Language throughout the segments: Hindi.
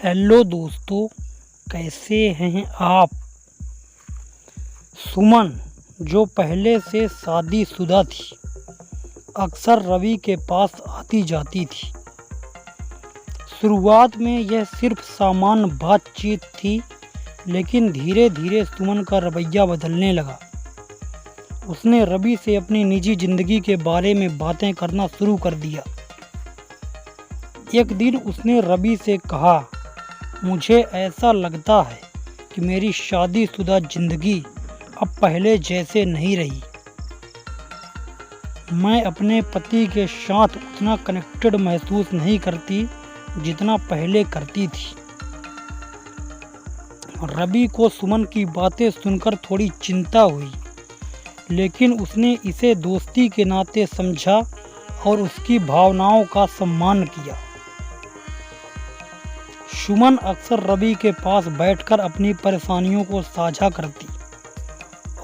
हेलो दोस्तों, कैसे हैं आप। सुमन, जो पहले से शादीशुदा थी, अक्सर रवि के पास आती जाती थी। शुरुआत में यह सिर्फ सामान्य बातचीत थी, लेकिन धीरे धीरे सुमन का रवैया बदलने लगा। उसने रवि से अपनी निजी जिंदगी के बारे में बातें करना शुरू कर दिया। एक दिन उसने रवि से कहा, मुझे ऐसा लगता है कि मेरी शादीशुदा जिंदगी अब पहले जैसे नहीं रही। मैं अपने पति के साथ उतना कनेक्टेड महसूस नहीं करती जितना पहले करती थी। रवि को सुमन की बातें सुनकर थोड़ी चिंता हुई, लेकिन उसने इसे दोस्ती के नाते समझा और उसकी भावनाओं का सम्मान किया। सुमन अक्सर रवि के पास बैठकर अपनी परेशानियों को साझा करती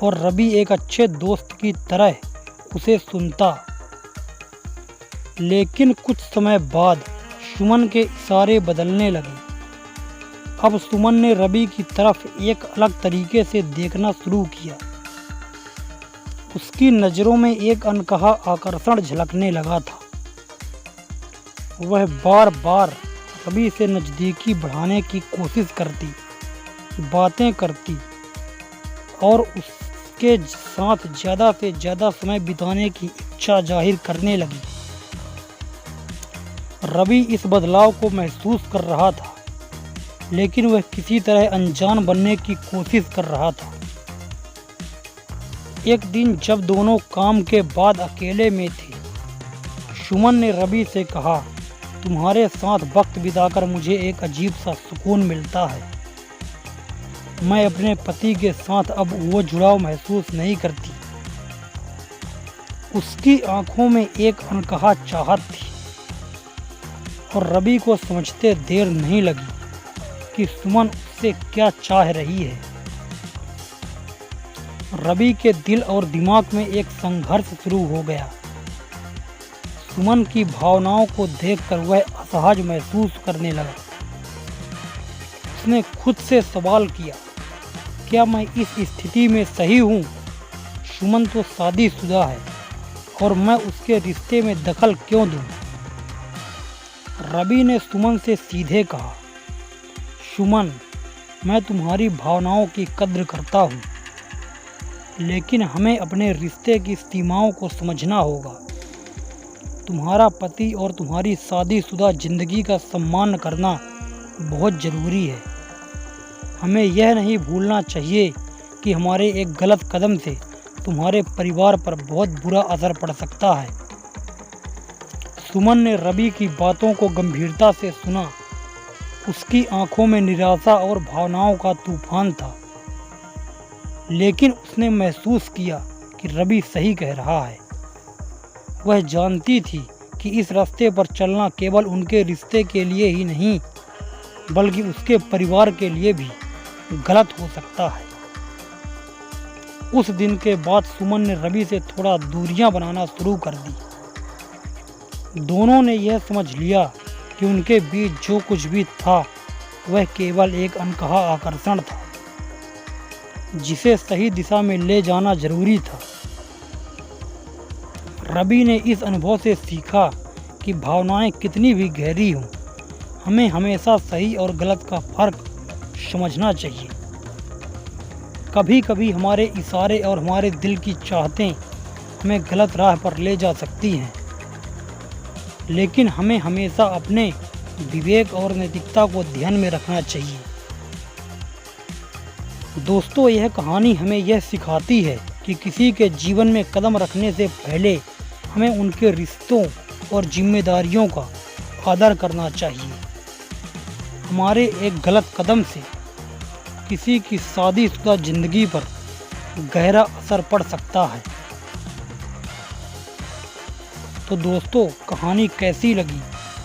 और रवि एक अच्छे दोस्त की तरह उसे सुनता। लेकिन कुछ समय बाद सुमन के इशारे बदलने लगे। अब सुमन ने रवि की तरफ एक अलग तरीके से देखना शुरू किया। उसकी नज़रों में एक अनकहा आकर्षण झलकने लगा था। वह बार बार रवि से नज़दीकी बढ़ाने की कोशिश करती, बातें करती और उसके साथ ज़्यादा से ज़्यादा समय बिताने की इच्छा जाहिर करने लगी। रवि इस बदलाव को महसूस कर रहा था, लेकिन वह किसी तरह अनजान बनने की कोशिश कर रहा था। एक दिन जब दोनों काम के बाद अकेले में थे, सुमन ने रवि से कहा, तुम्हारे साथ वक्त बिताकर मुझे एक अजीब सा सुकून मिलता है। मैं अपने पति के साथ अब वो जुड़ाव महसूस नहीं करती। उसकी आंखों में एक अनकहा चाहत थी और रवि को समझते देर नहीं लगी कि सुमन उससे क्या चाह रही है। रवि के दिल और दिमाग में एक संघर्ष शुरू हो गया। सुमन की भावनाओं को देखकर वह असहज महसूस करने लगा। उसने खुद से सवाल किया, क्या मैं इस स्थिति में सही हूँ? सुमन तो शादीशुदा है और मैं उसके रिश्ते में दखल क्यों दूँ? रवि ने सुमन से सीधे कहा, सुमन, मैं तुम्हारी भावनाओं की कद्र करता हूँ, लेकिन हमें अपने रिश्ते की सीमाओं को समझना होगा। तुम्हारा पति और तुम्हारी शादीशुदा जिंदगी का सम्मान करना बहुत ज़रूरी है। हमें यह नहीं भूलना चाहिए कि हमारे एक गलत कदम से तुम्हारे परिवार पर बहुत बुरा असर पड़ सकता है। सुमन ने रवि की बातों को गंभीरता से सुना। उसकी आंखों में निराशा और भावनाओं का तूफान था, लेकिन उसने महसूस किया कि रवि सही कह रहा है। वह जानती थी कि इस रास्ते पर चलना केवल उनके रिश्ते के लिए ही नहीं, बल्कि उसके परिवार के लिए भी गलत हो सकता है। उस दिन के बाद सुमन ने रवि से थोड़ा दूरियां बनाना शुरू कर दी। दोनों ने यह समझ लिया कि उनके बीच जो कुछ भी था वह केवल एक अनकहा आकर्षण था, जिसे सही दिशा में ले जाना जरूरी था। रवि ने इस अनुभव से सीखा कि भावनाएं कितनी भी गहरी हों, हमें हमेशा सही और गलत का फर्क समझना चाहिए। कभी कभी हमारे इशारे और हमारे दिल की चाहतें हमें गलत राह पर ले जा सकती हैं, लेकिन हमें हमेशा अपने विवेक और नैतिकता को ध्यान में रखना चाहिए। दोस्तों, यह कहानी हमें यह सिखाती है कि किसी के जीवन में कदम रखने से पहले हमें उनके रिश्तों और जिम्मेदारियों का आदर करना चाहिए। हमारे एक गलत कदम से किसी की शादीशुदा जिंदगी पर गहरा असर पड़ सकता है। तो दोस्तों, कहानी कैसी लगी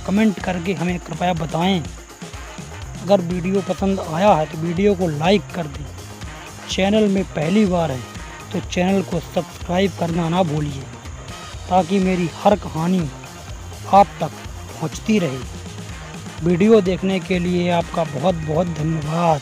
कमेंट करके हमें कृपया बताएं। अगर वीडियो पसंद आया है तो वीडियो को लाइक कर दें। चैनल में पहली बार है तो चैनल को सब्सक्राइब करना ना भूलिए, ताकि मेरी हर कहानी आप तक पहुंचती रहे। वीडियो देखने के लिए आपका बहुत बहुत धन्यवाद।